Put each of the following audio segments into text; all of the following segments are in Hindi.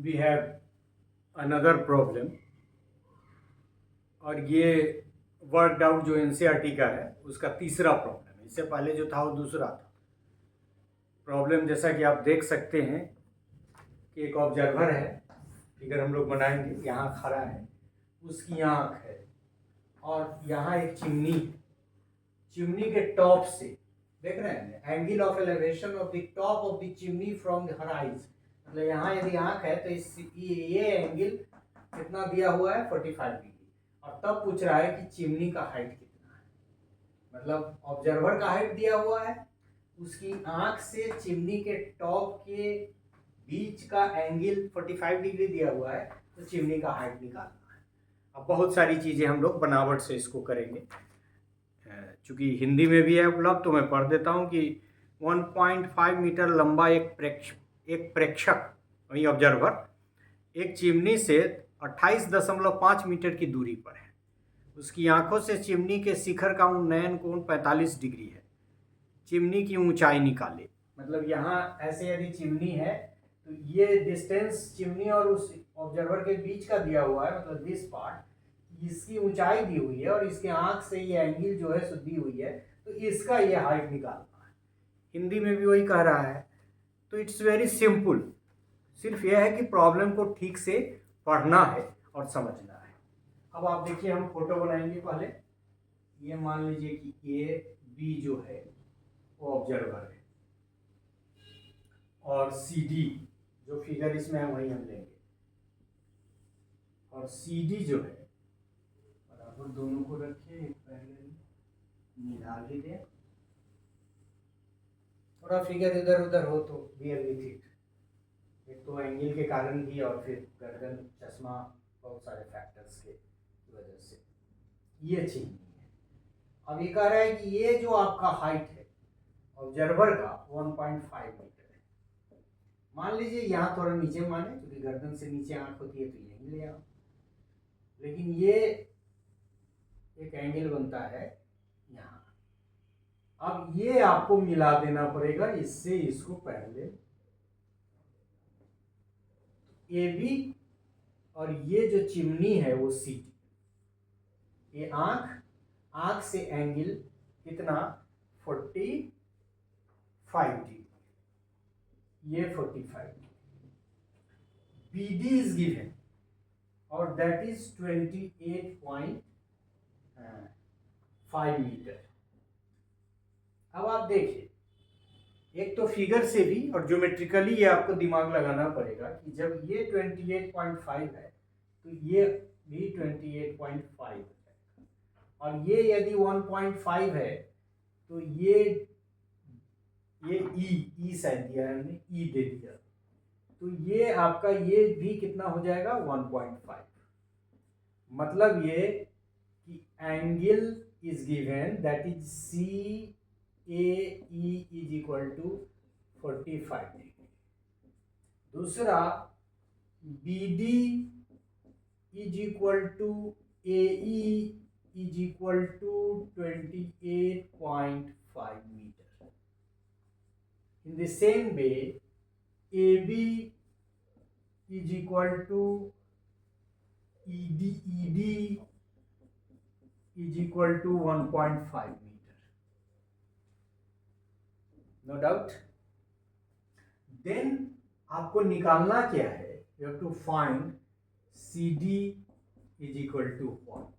we have another problem। और ये वर्कड आउट जो एनसीईआरटी का है उसका तीसरा प्रॉब्लम है। इससे पहले जो था वो दूसरा था। प्रॉब्लम जैसा कि आप देख सकते हैं कि एक ऑब्जर्वर है, फिगर हम लोग बनाएंगे, यहाँ खड़ा है, उसकी आँख है और यहाँ एक चिमनी, चिमनी के टॉप से देख रहे हैं angle of elevation of the top of the chimney from the horizon. मतलब यहाँ यदि आँख है तो इस ये एंगल कितना दिया हुआ है 45 डिग्री। और तब पूछ रहा है कि चिमनी का हाइट कितना है। मतलब ऑब्जर्वर का हाइट दिया हुआ है, उसकी आँख से चिमनी के टॉप के बीच का एंगल 45 डिग्री दिया हुआ है, तो चिमनी का हाइट निकालना है। अब बहुत सारी चीज़ें हम लोग बनावट से इसको करेंगे। चूँकि हिंदी में भी है उपलब्ध तो मैं पढ़ देता हूँ कि 1.5 मीटर लंबा एक प्रेक्षक वही ऑब्जर्वर एक चिमनी से 28.5 मीटर की दूरी पर है। उसकी आंखों से चिमनी के शिखर का उन्नयन कोण 45 डिग्री है। चिमनी की ऊंचाई निकाले। मतलब यहाँ ऐसे यदि चिमनी है तो ये डिस्टेंस चिमनी और उस ऑब्जर्वर के बीच का दिया हुआ है, मतलब दिस पार्ट, इसकी ऊंचाई दी हुई है और इसके आंख से ये एंगल जो है सो दी हुई है, तो इसका ये हाइट निकालना है। हिंदी में भी वही कह रहा है। तो इट्स वेरी सिंपल, सिर्फ यह है कि प्रॉब्लम को ठीक से पढ़ना है और समझना है। अब आप देखिए, हम फोटो बनाएंगे। पहले ये मान लीजिए कि ए बी जो है वो ऑब्जर्वर है और सी डी जो फिगर इसमें है वही हम लेंगे, और सी डी जो है बराबर दोनों को रखिए, एक पैरेलल मिला भी दें। थोड़ा फिगर इधर उधर हो तो बियर विथ इट, एक तो एंगल के कारण भी और फिर गर्दन, चश्मा, बहुत सारे फैक्टर्स के वजह से ये चीज नहीं है। अब ये कह रहा है कि ये जो आपका हाइट है ऑब्जर्वर का 1.5 मीटर है। मान लीजिए यहाँ थोड़ा नीचे माने, क्योंकि गर्दन से नीचे आंख होती है तो यही ले आओ, लेकिन ये एक एंगल बनता है यहाँ। अब ये आपको मिला देना पड़ेगा इससे, इसको पहले ए बी और ये जो चिमनी है वो सी डी। ये आंख से एंगल कितना 45 डिग्री, ये 45 degree. B D is given और दैट इज 28.5 मीटर। अब आप देखिए, एक तो फिगर से भी और ज्योमेट्रिकली ये आपको दिमाग लगाना पड़ेगा कि जब ये 28.5 है तो ये भी 28.5 है, और ये यदि 1.5 है तो ये ई शायद दिया है हमने, ई दे दिया, तो ये आपका ये भी कितना हो जाएगा 1.5। मतलब ये कि angle is given that is C A E is equal to 45 degree. दूसरा B D is equal to A E is equal to 28.5 metre. In the same way, AB is equal to ED is equal to 1.5 meter. No doubt. Then आपको निकालना क्या है? You have to find CD is equal to what?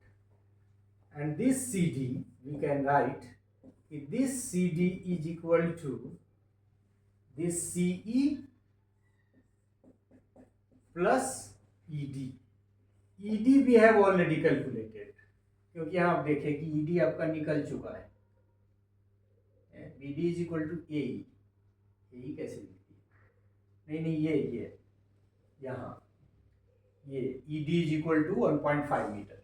And this CD we can write if this CD is equal to this CE plus ED. ED we have already calculated, क्योंकि यहाँ आप देखें कि ED आपका निकल चुका है। BD is equal to AE। AE कैसे लिखती है? नहीं, ये यहाँ ये ED is equal to 1.5 metre,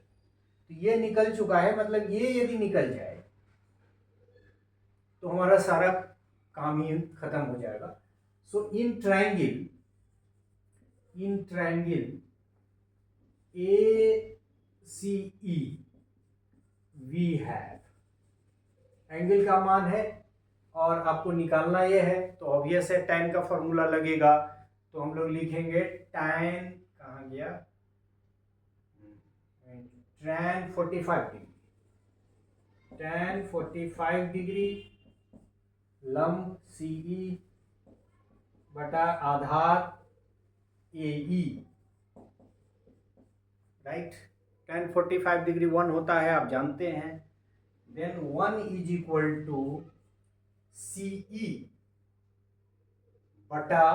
तो ये निकल चुका है। मतलब ये यदि निकल जाए तो हमारा सारा काम ही खत्म हो जाएगा। So in triangle ACE we have, angle का मान है और आपको निकालना ये है, तो ऑब्वियस है tan का फॉर्मूला लगेगा तो हम लोग लिखेंगे tan, कहाँ गया, tan 45 डिग्री, tan 45 डिग्री लंब CE बटा आधार AE, राइट। tan 45 डिग्री 1 होता है, आप जानते हैं। Then 1 is equal to CE बटा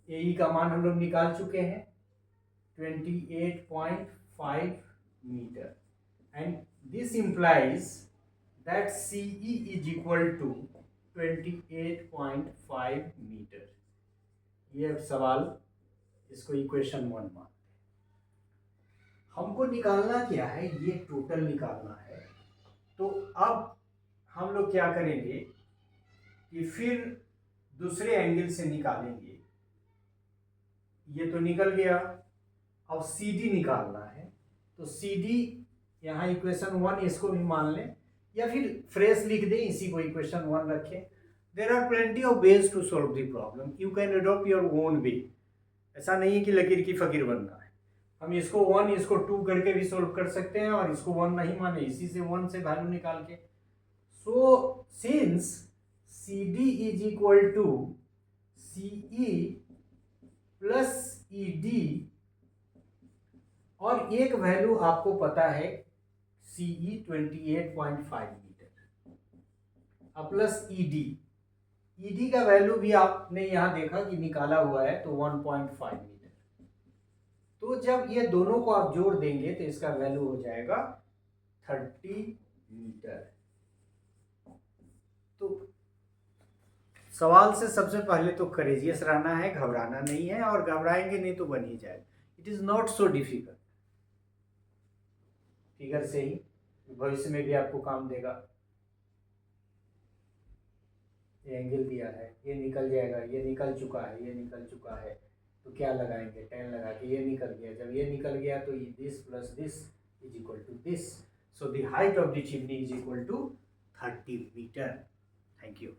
AE का मान हम लोग निकाल चुके हैं 28.5 metre, and this implies that CE is equal to 28.5 metre. ये सवाल, इसको इक्वेशन 1 मानते हैं। हमको निकालना क्या है, ये टोटल निकालना है। तो अब हम लोग क्या करेंगे कि फिर दूसरे एंगल से निकालेंगे। ये तो निकल गया, अब CD निकालना है। तो CD यहाँ इक्वेशन 1, इसको भी मान लें या फिर फ्रेश लिख दें, इसी को इक्वेशन 1 रखें। There are plenty of ways to solve the problem, you can adopt your own way. ऐसा नहीं है कि लकीर की फकीर बनना है। हम इसको 1 इसको 2 करके भी सॉल्व कर सकते हैं, और इसको 1 नहीं माने, इसी से 1 से वैल्यू निकाल के। So since CD is equal to CE plus ED, और एक वैल्यू आपको पता है CE 28.5 मीटर, प्लस ED का वैल्यू भी आपने यहाँ देखा कि निकाला हुआ है, तो 1.5 मीटर। तो जब ये दोनों को आप जोड़ देंगे तो इसका वैल्यू हो जाएगा 30 मीटर। तो सवाल से सबसे पहले तो करेजियस रहना है, घबराना नहीं है, और घबराएंगे नहीं तो बन ही जाएगा। It is not so difficult. Figure से ही भविष्य में भी आपको काम देगा। ये एंगल दिया है, ये निकल जाएगा, ये निकल चुका है, ये निकल चुका है, तो क्या लगाएंगे, tan लगा के। ये निकल गया, जब ये निकल गया तो this plus this is equal to this. So the height of the chimney is equal to 30 metre. Thank you.